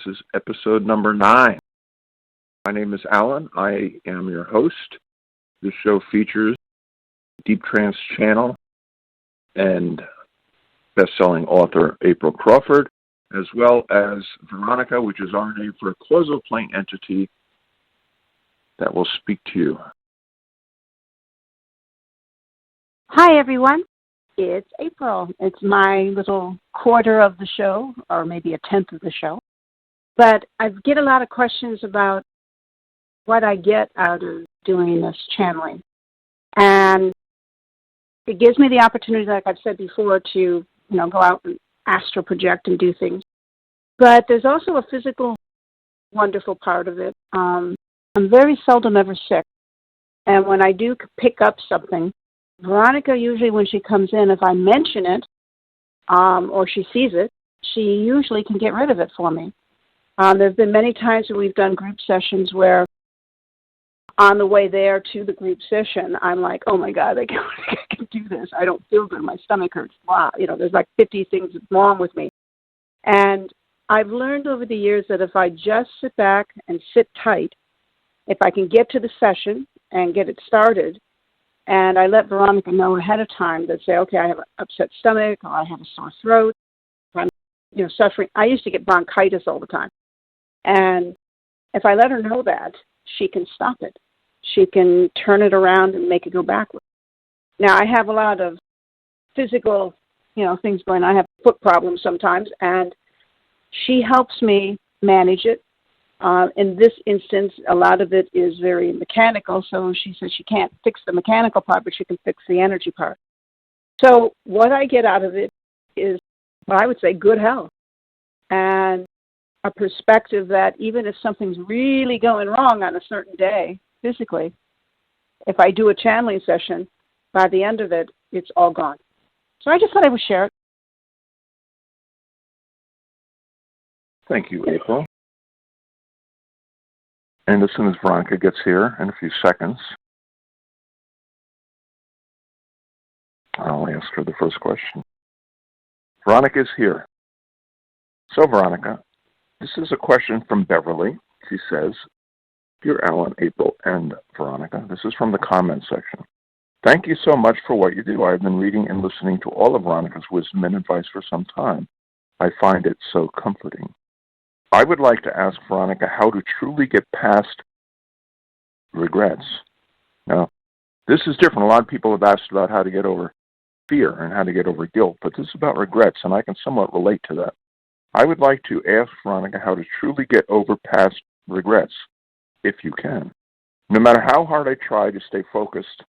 This is episode number 9. My name is Alan. I am your host. This show features Deep Trance Channeling and best-selling author April Crawford, as well as Veronica, which is our name for a Causal Plane entity that will speak to you. Hi, everyone. It's April. It's my little quarter of the show, or maybe a tenth of the show. But I get a lot of questions about what I get out of doing this channeling. And it gives me the opportunity, like I've said before, to go out and astral project and do things. But there's also a physical, wonderful part of it. I'm very seldom ever sick. And when I do pick up something, Veronica, usually when she comes in, if I mention it or she sees it, she usually can get rid of it for me. There have been many times when we've done group sessions where on the way there to the group session, I'm like, oh my God, I can do this. I don't feel good. My stomach hurts. Wow. There's like 50 things wrong with me. And I've learned over the years that if I just sit back and sit tight, if I can get to the session and get it started, and I let Veronica know ahead of time that say, okay, I have an upset stomach, or I have a sore throat, I'm suffering. I used to get bronchitis all the time. And if I let her know that, she can stop it. She can turn it around and make it go backwards. Now, I have a lot of physical, things going on. I have foot problems sometimes, and she helps me manage it. In this instance, a lot of it is very mechanical, so she says she can't fix the mechanical part, but she can fix the energy part. So what I get out of it is, I would say, good health, and a perspective that even if something's really going wrong on a certain day, physically, if I do a channeling session, by the end of it, it's all gone. So I just thought I would share it. Thank you, April. And as soon as Veronica gets here in a few seconds, I'll ask her the first question. Veronica is here. So, Veronica, this is a question from Beverly. She says, Dear Alan, April, and Veronica, this is from the comments section. Thank you so much for what you do. I've been reading and listening to all of Veronica's wisdom and advice for some time. I find it so comforting. I would like to ask Veronica how to truly get past regrets. Now, this is different. A lot of people have asked about how to get over fear and how to get over guilt, but this is about regrets, and I can somewhat relate to that. I would like to ask Veronica how to truly get over past regrets, if you can. No matter how hard I try to stay focused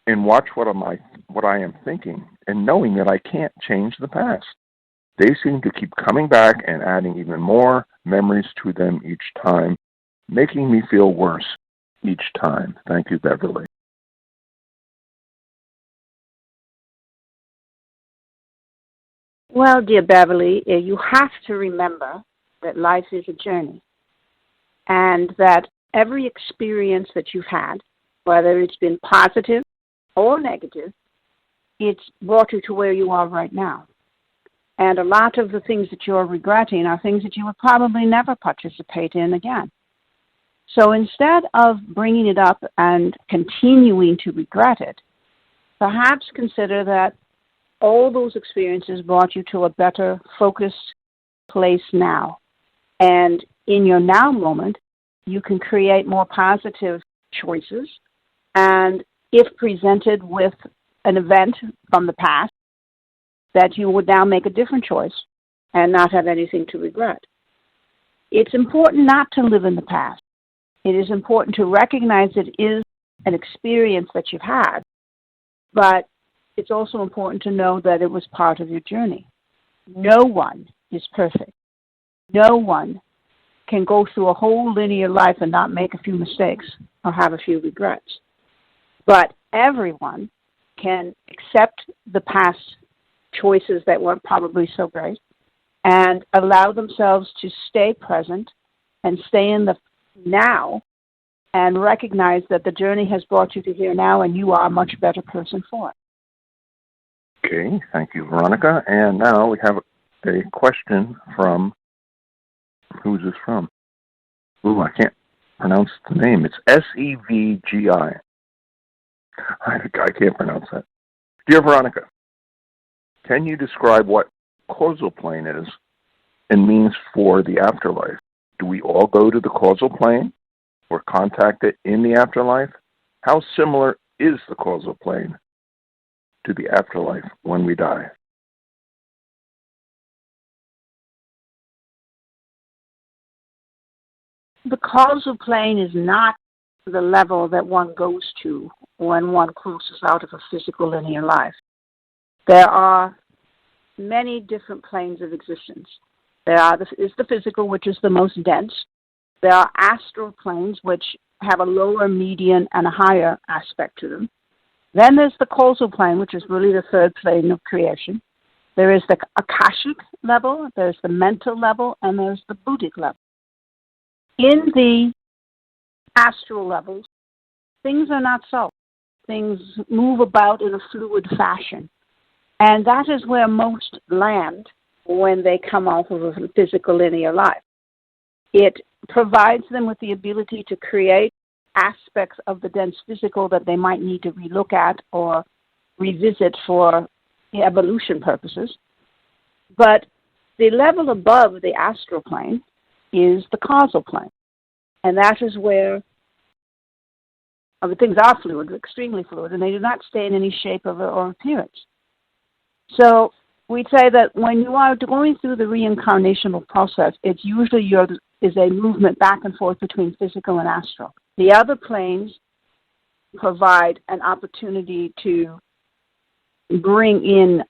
and watch what I am thinking, and knowing that I can't change the past, they seem to keep coming back and adding even more memories to them each time, making me feel worse each time. Thank you, Beverly. Well, dear Beverly, you have to remember that life is a journey, and that every experience that you've had, whether it's been positive or negative, it's brought you to where you are right now. And a lot of the things that you're regretting are things that you would probably never participate in again. So instead of bringing it up and continuing to regret it, perhaps consider that all those experiences brought you to a better focused place now. And in your now moment, you can create more positive choices. And if presented with an event from the past, that you would now make a different choice and not have anything to regret. It's important not to live in the past. It is important to recognize it is an experience that you've had, but it's also important to know that it was part of your journey. No one is perfect. No one can go through a whole linear life and not make a few mistakes or have a few regrets. But everyone can accept the past choices that weren't probably so great and allow themselves to stay present and stay in the now and recognize that the journey has brought you to here now and you are a much better person for it. Okay, thank you, Veronica. And now we have a question from Who's this from? Ooh, I can't pronounce the name. It's Sevgi. I can't pronounce that. Dear Veronica, can you describe what causal plane is and means for the afterlife? Do we all go to the causal plane or contact it in the afterlife? How similar is the causal plane to the afterlife when we die? The causal plane is not the level that one goes to when one crosses out of a physical linear life. There are many different planes of existence. There is the physical, which is the most dense. There are astral planes, which have a lower, median, and a higher aspect to them. Then there's the causal plane, which is really the third plane of creation. There is the akashic level, there's the mental level, and there's the Buddhic level. In the astral levels, things are not so. Things move about in a fluid fashion. And that is where most land when they come off of a physical linear life. It provides them with the ability to create aspects of the dense physical that they might need to relook at or revisit for evolution purposes. But the level above the astral plane is the causal plane. And that is where things are fluid, extremely fluid, and they do not stay in any shape or appearance. So we'd say that when you are going through the reincarnational process, it's usually is a movement back and forth between physical and astral. The other planes provide an opportunity to bring in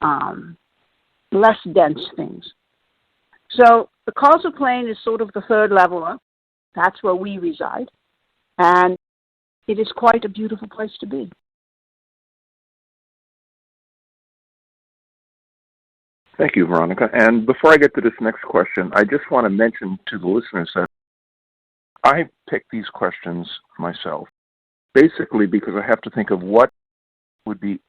less dense things. So the causal plane is sort of the third level up. That's where we reside. And it is quite a beautiful place to be. Thank you, Veronica. And before I get to this next question, I just want to mention to the listeners that I picked these questions myself, basically because I have to think of what would be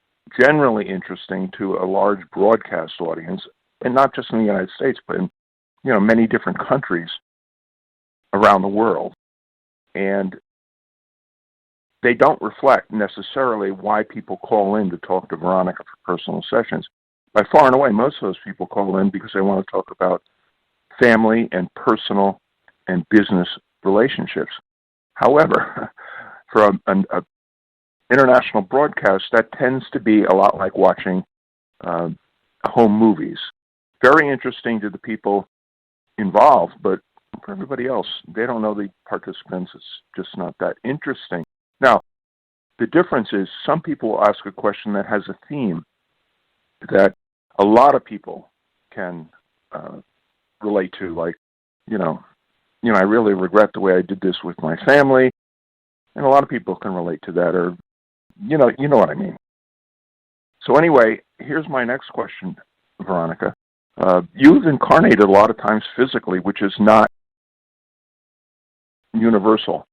generally interesting to a large broadcast audience, and not just in the United States, but in many different countries around the world. And they don't reflect necessarily why people call in to talk to Veronica for personal sessions. By far and away, most of those people call in because they want to talk about family and personal and business relationships. However, for an international broadcast, that tends to be a lot like watching home movies. Very interesting to the people involved, but for everybody else, they don't know the participants. It's just not that interesting. Now, the difference is some people will ask a question that has a theme that a lot of people can relate to, like, I really regret the way I did this with my family, and a lot of people can relate to that, or you know what I mean. So anyway, here's my next question, Veronica. You've incarnated a lot of times physically, which is not universal.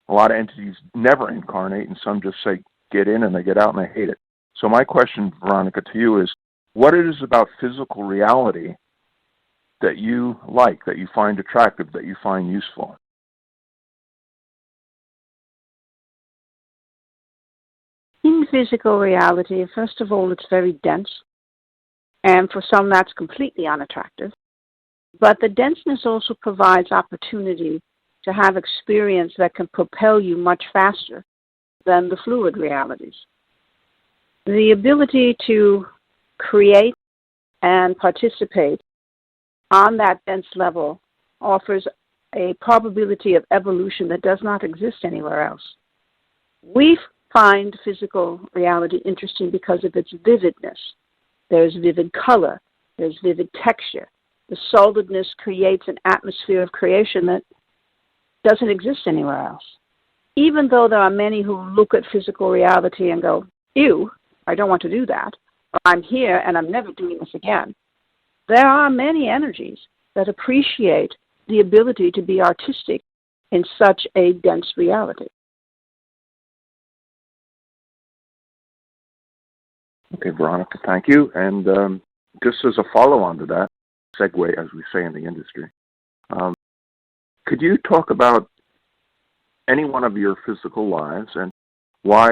A lot of entities never incarnate, and some just say get in and they get out and they hate it. So my question, Veronica, to you is, what it is about physical reality that you like, that you find attractive, that you find useful? In physical reality, first of all, it's very dense. And for some, that's completely unattractive. But the denseness also provides opportunity to have experience that can propel you much faster than the fluid realities. The ability to create and participate on that dense level offers a probability of evolution that does not exist anywhere else. We find physical reality interesting because of its vividness. There's vivid color, there's vivid texture. The solidness creates an atmosphere of creation that doesn't exist anywhere else. Even though there are many who look at physical reality and go, ew, I don't want to do that, or I'm here and I'm never doing this again, there are many energies that appreciate the ability to be artistic in such a dense reality. Okay, Veronica, thank you. And just as a follow-on to that, segue, as we say in the industry, Could you talk about any one of your physical lives and why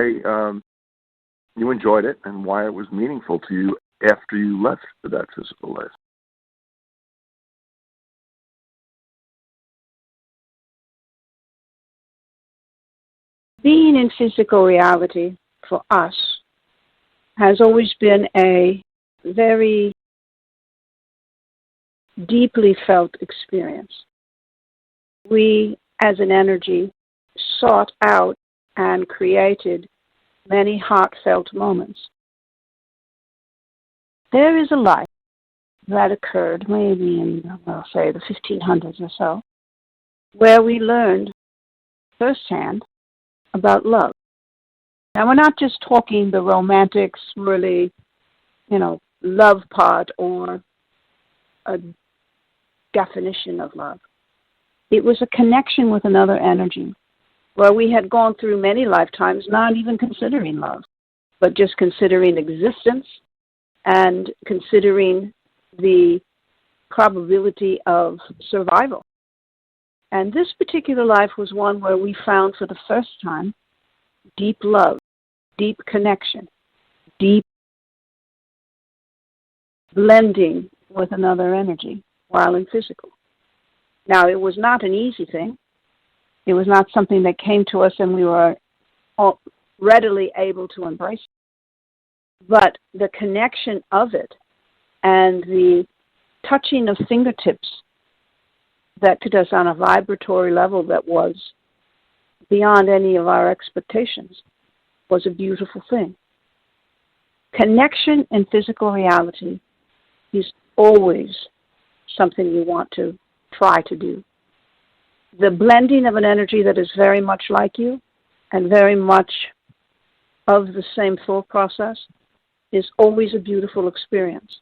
you enjoyed it and why it was meaningful to you after you left that physical life? Being in physical reality for us has always been a very deeply felt experience. We, as an energy, sought out and created many heartfelt moments. There is a life that occurred maybe in, well, say, the 1500s or so, where we learned firsthand about love. Now, we're not just talking the romantic, swirly, love part or a definition of love. It was a connection with another energy where we had gone through many lifetimes not even considering love, but just considering existence and considering the probability of survival. And this particular life was one where we found for the first time deep love, deep connection, deep blending with another energy while in physical. Now, it was not an easy thing. It was not something that came to us and we were readily able to embrace it. But the connection of it and the touching of fingertips that took us on a vibratory level that was beyond any of our expectations was a beautiful thing. Connection in physical reality is always something you want to try to do. The blending of an energy that is very much like you and very much of the same thought process is always a beautiful experience.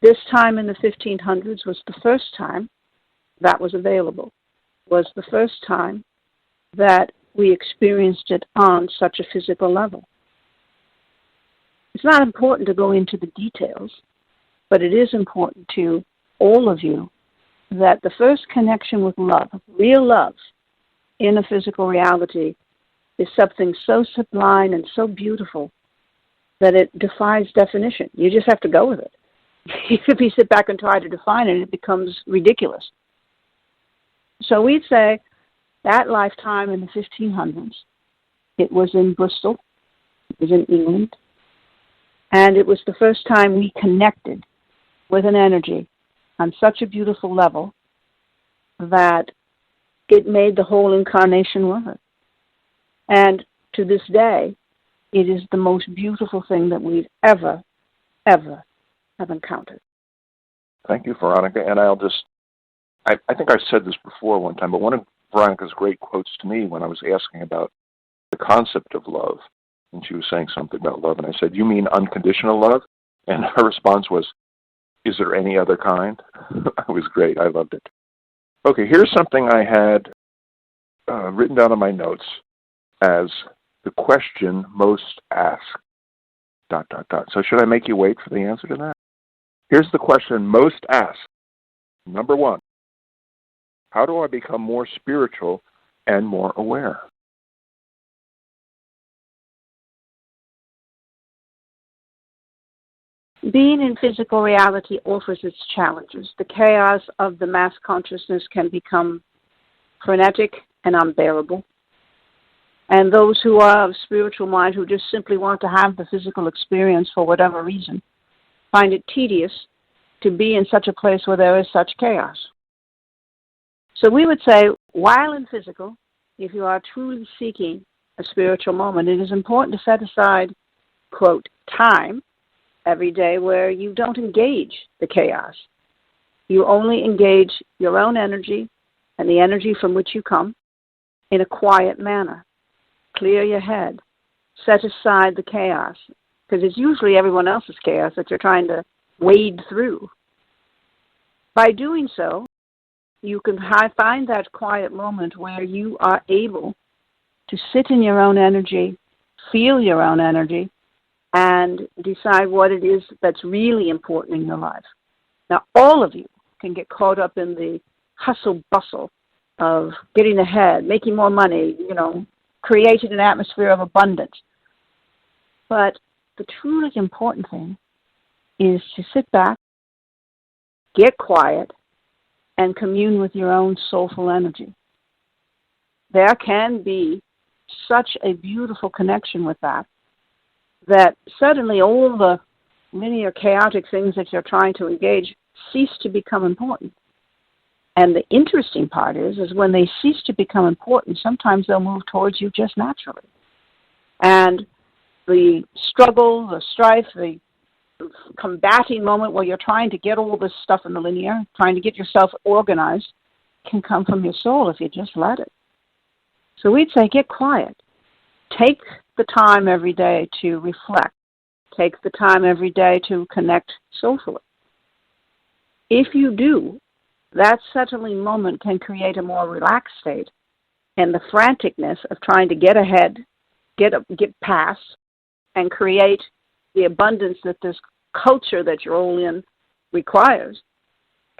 This time in the 1500s was the first time that was available, was the first time that we experienced it on such a physical level. It's not important to go into the details, but it is important to all of you that the first connection with love, real love, in a physical reality is something so sublime and so beautiful that it defies definition. You just have to go with it. If you sit back and try to define it, it becomes ridiculous. So we'd say that lifetime in the 1500s, it was in Bristol, it was in England, and it was the first time we connected with an energy on such a beautiful level that it made the whole incarnation worth it. And to this day, it is the most beautiful thing that we've ever have encountered. Thank you, Veronica. And I think I've said this before one time, but one of Veronica's great quotes to me when I was asking about the concept of love, and she was saying something about love, and I said, "You mean unconditional love?" And her response was, "Is there any other kind?" It was great. I loved it. Okay, here's something I had written down in my notes as the question most asked, ... So should I make you wait for the answer to that? Here's the question most asked. Number 1, how do I become more spiritual and more aware? Being in physical reality offers its challenges. The chaos of the mass consciousness can become frenetic and unbearable. And those who are of spiritual mind, who just simply want to have the physical experience for whatever reason, find it tedious to be in such a place where there is such chaos. So we would say, while in physical, if you are truly seeking a spiritual moment, it is important to set aside, quote, time every day where you don't engage the chaos. You only engage your own energy and the energy from which you come in a quiet manner. Clear your head. Set aside the chaos, because it's usually everyone else's chaos that you're trying to wade through. By doing so, you can find that quiet moment where you are able to sit in your own energy, feel your own energy, and decide what it is that's really important in your life. Now, all of you can get caught up in the hustle bustle of getting ahead, making more money, creating an atmosphere of abundance. But the truly important thing is to sit back, get quiet, and commune with your own soulful energy. There can be such a beautiful connection with that suddenly all the linear chaotic things that you're trying to engage cease to become important. And the interesting part is when they cease to become important, sometimes they'll move towards you just naturally. And the struggle, the strife, the combating moment where you're trying to get all this stuff in the linear, trying to get yourself organized, can come from your soul if you just let it. So we'd say get quiet. Take the time every day to reflect. Take the time every day to connect soulfully. If you do, that settling moment can create a more relaxed state, and the franticness of trying to get ahead, get past, and create the abundance that this culture that you're all in requires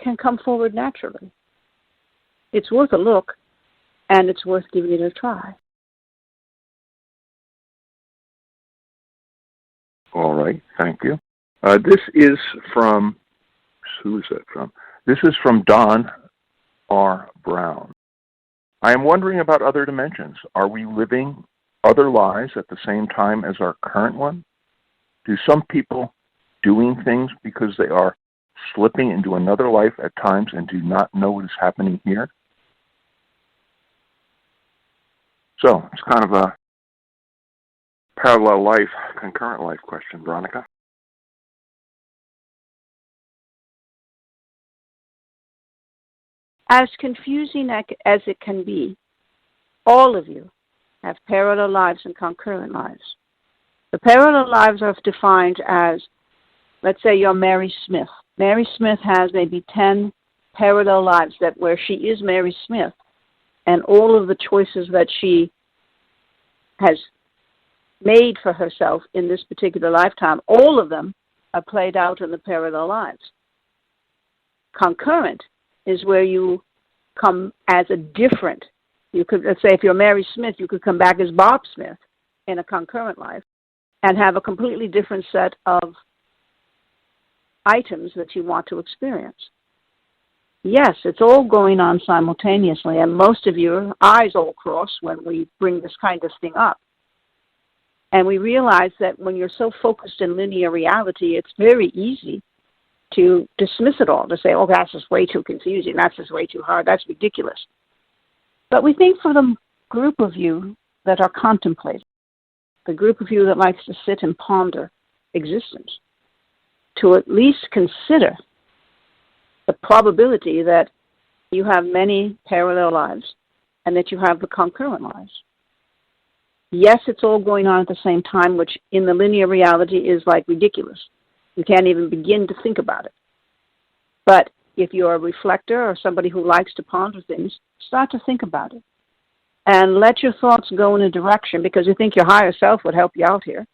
can come forward naturally. It's worth a look, and it's worth giving it a try. All right, thank you. This is from, who is that from? This is from Don R. Brown. I am wondering about other dimensions. Are we living other lives at the same time as our current one? Do some people doing things because they are slipping into another life at times and do not know what is happening here? So it's kind of a parallel life, concurrent life question, Veronica. As confusing as it can be, all of you have parallel lives and concurrent lives. The parallel lives are defined as, let's say you're Mary Smith. Mary Smith has maybe 10 parallel lives where she is Mary Smith, and all of the choices that she has made for herself in this particular lifetime, all of them are played out in the parallel lives. Concurrent is where you come as a different, you could, let's say if you're Mary Smith, you could come back as Bob Smith in a concurrent life and have a completely different set of items that you want to experience. Yes, it's all going on simultaneously, and most of your eyes all cross when we bring this kind of thing up. And we realize that when you're so focused in linear reality, it's very easy to dismiss it all, to say, oh, that's just way too confusing, that's just way too hard, that's ridiculous. But we think for the group of you that are contemplating, the group of you that likes to sit and ponder existence, to at least consider the probability that you have many parallel lives and that you have the concurrent lives. Yes, it's all going on at the same time, which in the linear reality is like ridiculous. You can't even begin to think about it. But if you're a reflector or somebody who likes to ponder things, start to think about it. And let your thoughts go in a direction because you think your higher self would help you out here.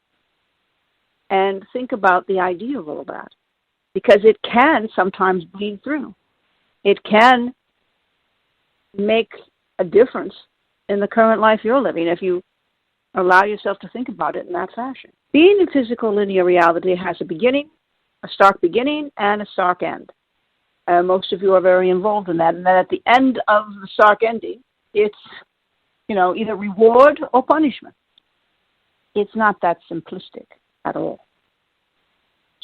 And think about the idea of all that. Because it can sometimes bleed through. It can make a difference in the current life you're living if you allow yourself to think about it in that fashion. Being in physical linear reality has a beginning, a stark beginning, and a stark end. Most of you are very involved in that. And then at the end of the stark ending, it's, either reward or punishment. It's not that simplistic at all.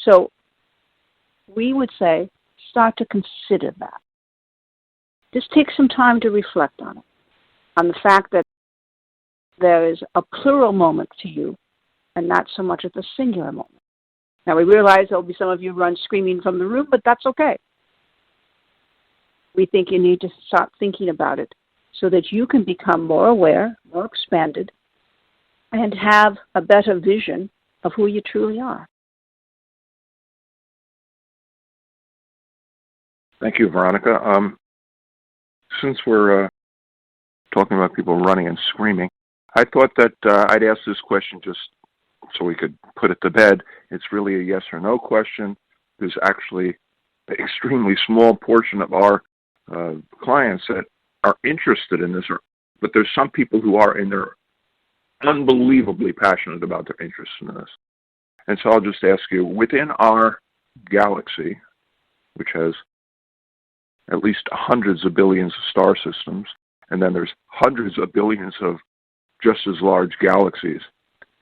So we would say start to consider that. Just take some time to reflect on it, on the fact that there is a plural moment to you and not so much at the singular moment. Now, we realize there'll be some of you run screaming from the room, but that's okay. We think you need to start thinking about it so that you can become more aware, more expanded, and have a better vision of who you truly are. Thank you, Veronica. Since we're talking about people running and screaming, I thought that I'd ask this question just so we could put it to bed. It's really a yes or no question. There's actually an extremely small portion of our clients that are interested in this, but there's some people who are, and they're unbelievably passionate about their interest in this. And so I'll just ask you, within our galaxy, which has at least hundreds of billions of star systems, and then there's hundreds of billions of just as large galaxies,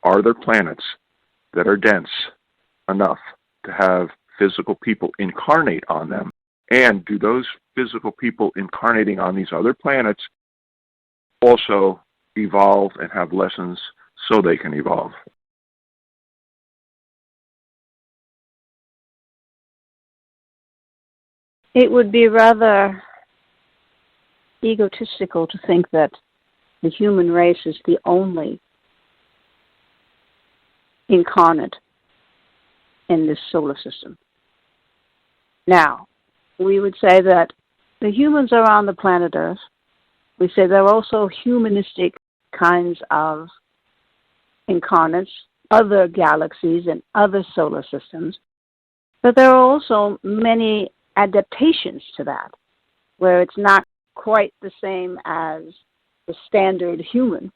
are there planets that are dense enough to have physical people incarnate on them? And do those physical people incarnating on these other planets also evolve and have lessons so they can evolve? It would be rather egotistical to think that the human race is the only incarnate in this solar system. Now, we would say that the humans are on the planet Earth. We say there are also humanistic kinds of incarnates, other galaxies and other solar systems, but there are also many adaptations to that, where it's not quite the same as the standard human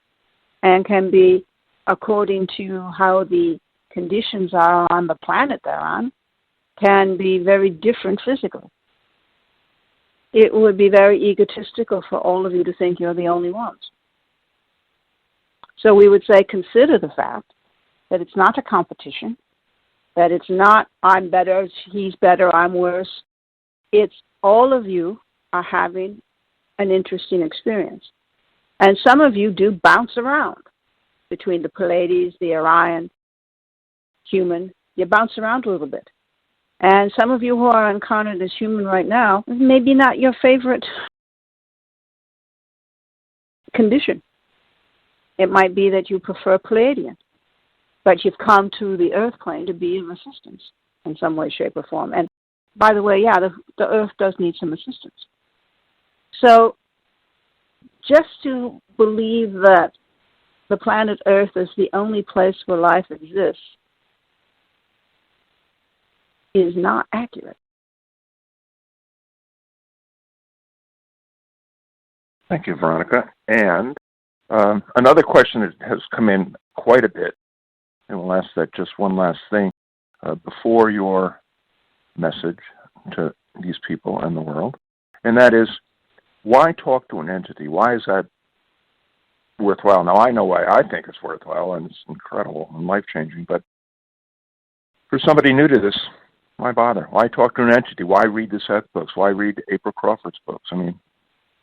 and can be according to how the conditions are on the planet they're on, can be very different physically. It would be very egotistical for all of you to think you're the only ones. So we would say consider the fact that it's not a competition, that it's not I'm better, he's better, I'm worse. It's all of you are having an interesting experience. And some of you do bounce around between the Pleiades, the Orion, human. You bounce around a little bit. And some of you who are incarnate as human right now, maybe not your favorite condition. It might be that you prefer Pleiadian, but you've come to the Earth plane to be of assistance in some way, shape, or form. And by the way, yeah, the Earth does need some assistance. So just to believe that the planet Earth is the only place where life exists is not accurate. Thank you, Veronica. And another question that has come in quite a bit, and we'll ask that just one last thing before your message to these people and the world, and that is, why talk to an entity? Why is that worthwhile? Now, I know why I think it's worthwhile, and it's incredible and life-changing, but for somebody new to this, why bother? Why talk to an entity? Why read the Seth books? Why read April Crawford's books? I mean,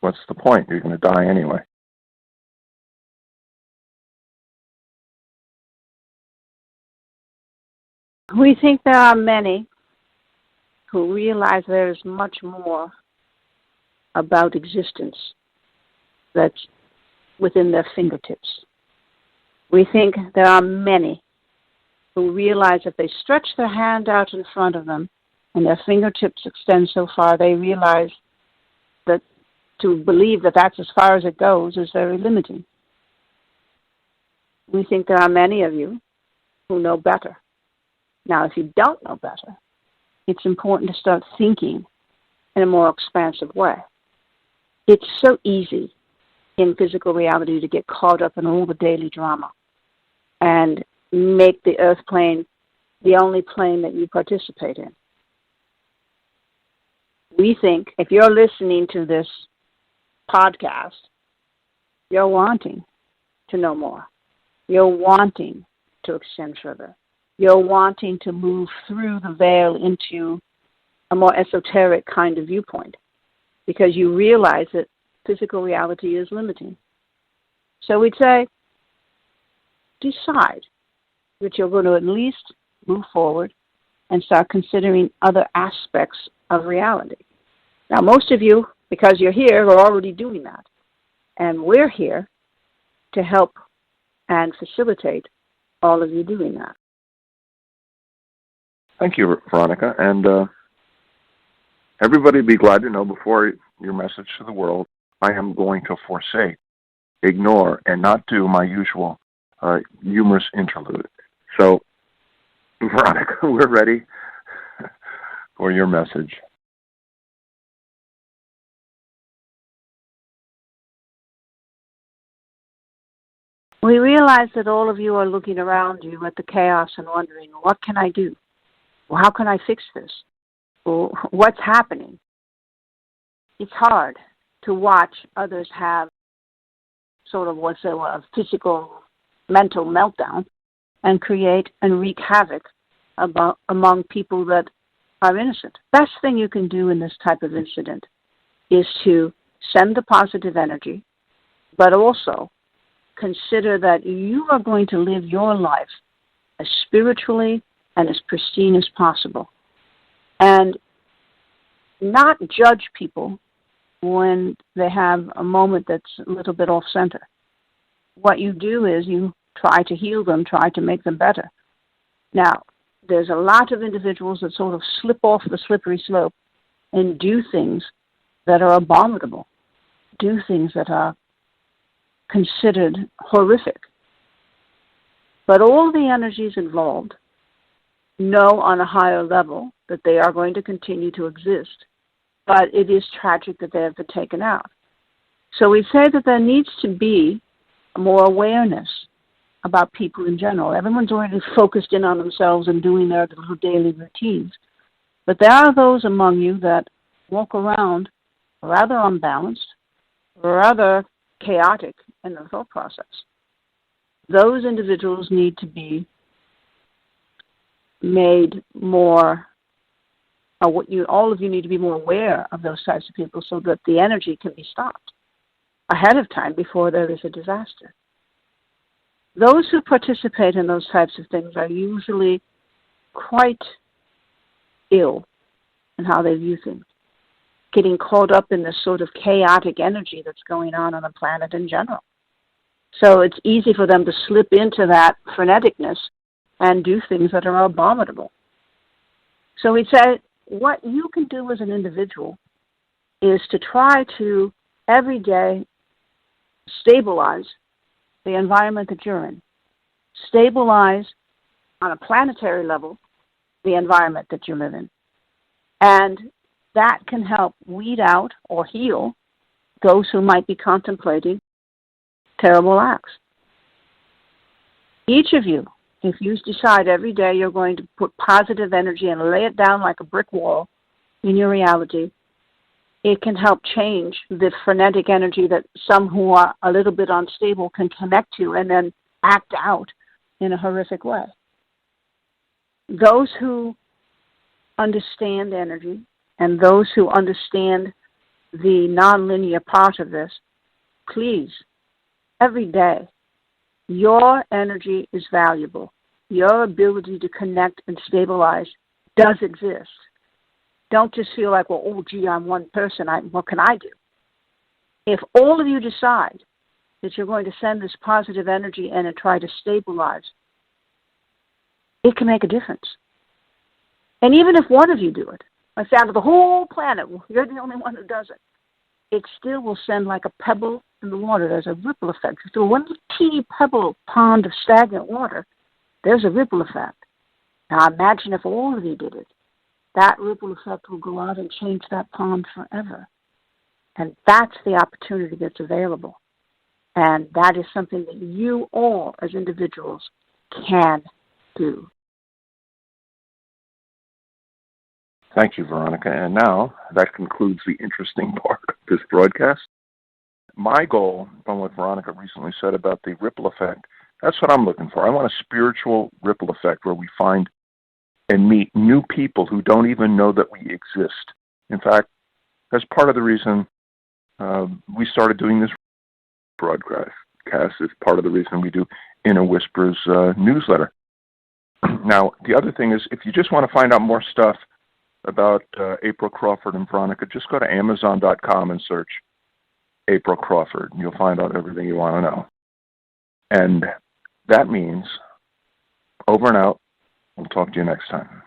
what's the point? You're going to die anyway. We think there are many who realize there is much more about existence that's within their fingertips. We think there are many who realize if they stretch their hand out in front of them and their fingertips extend so far, they realize that to believe that that's as far as it goes is very limiting. We think there are many of you who know better. Now, if you don't know better, it's important to start thinking in a more expansive way. It's so easy in physical reality to get caught up in all the daily drama and make the Earth plane the only plane that you participate in. We think if you're listening to this podcast, you're wanting to know more. You're wanting to extend further. You're wanting to move through the veil into a more esoteric kind of viewpoint because you realize that physical reality is limiting. So we'd say, decide that you're going to at least move forward and start considering other aspects of reality. Now, most of you, because you're here, are already doing that. And we're here to help and facilitate all of you doing that. Thank you, Veronica. And everybody be glad to know before your message to the world, I am going to forsake, ignore, and not do my usual humorous interlude. So, Veronica, we're ready for your message. we realize that all of you are looking around you at the chaos and wondering, what can I do? Well, how can I fix this? Well, what's happening? It's hard to watch others have sort of what's a physical, mental meltdown and create and wreak havoc among people that are innocent. Best thing you can do in this type of incident is to send the positive energy, but also consider that you are going to live your life as spiritually and as pristine as possible. And not judge people when they have a moment that's a little bit off-center. What you do is you try to heal them, try to make them better. Now, there's a lot of individuals that sort of slip off the slippery slope and do things that are abominable, do things that are considered horrific. But all the energies involved know on a higher level that they are going to continue to exist. But it is tragic that they have been taken out. So we say that there needs to be more awareness about people in general. Everyone's already focused in on themselves and doing their little daily routines. But there are those among you that walk around rather unbalanced, rather chaotic in the thought process. Those individuals need to be made more, all of you need to be more aware of those types of people so that the energy can be stopped ahead of time before there is a disaster. Those who participate in those types of things are usually quite ill in how they view things, getting caught up in this sort of chaotic energy that's going on the planet in general. So it's easy for them to slip into that freneticness and do things that are abominable. So we say what you can do as an individual is to try to every day stabilize the environment that you're in. Stabilize on a planetary level the environment that you live in. And that can help weed out or heal those who might be contemplating terrible acts. Each of you, if you decide every day you're going to put positive energy and lay it down like a brick wall in your reality, it can help change the frenetic energy that some who are a little bit unstable can connect to and then act out in a horrific way. Those who understand energy and those who understand the nonlinear part of this, please, every day, your energy is valuable. Your ability to connect and stabilize does exist. Don't just feel like, well, oh, gee, I'm one person. What can I do? If all of you decide that you're going to send this positive energy in and try to stabilize, it can make a difference. And even if one of you do it, like out of the whole planet, you're the only one who does it, it still will send like a pebble in the water. There's a ripple effect. If there's one teeny pebble pond of stagnant water, there's a ripple effect. Now imagine if all of you did it. That ripple effect will go out and change that pond forever. And that's the opportunity that's available. And that is something that you all as individuals can do. Thank you, Veronica. And now that concludes the interesting part of this broadcast. My goal, from what Veronica recently said about the ripple effect, that's what I'm looking for. I want a spiritual ripple effect where we find and meet new people who don't even know that we exist. In fact, that's part of the reason we started doing this broadcast. Is part of the reason we do Inner Whispers newsletter. Now, the other thing is, if you just want to find out more stuff about April Crawford and Veronica, just go to Amazon.com and search April Crawford, and you'll find out everything you want to know. And that means, over and out. We'll talk to you next time.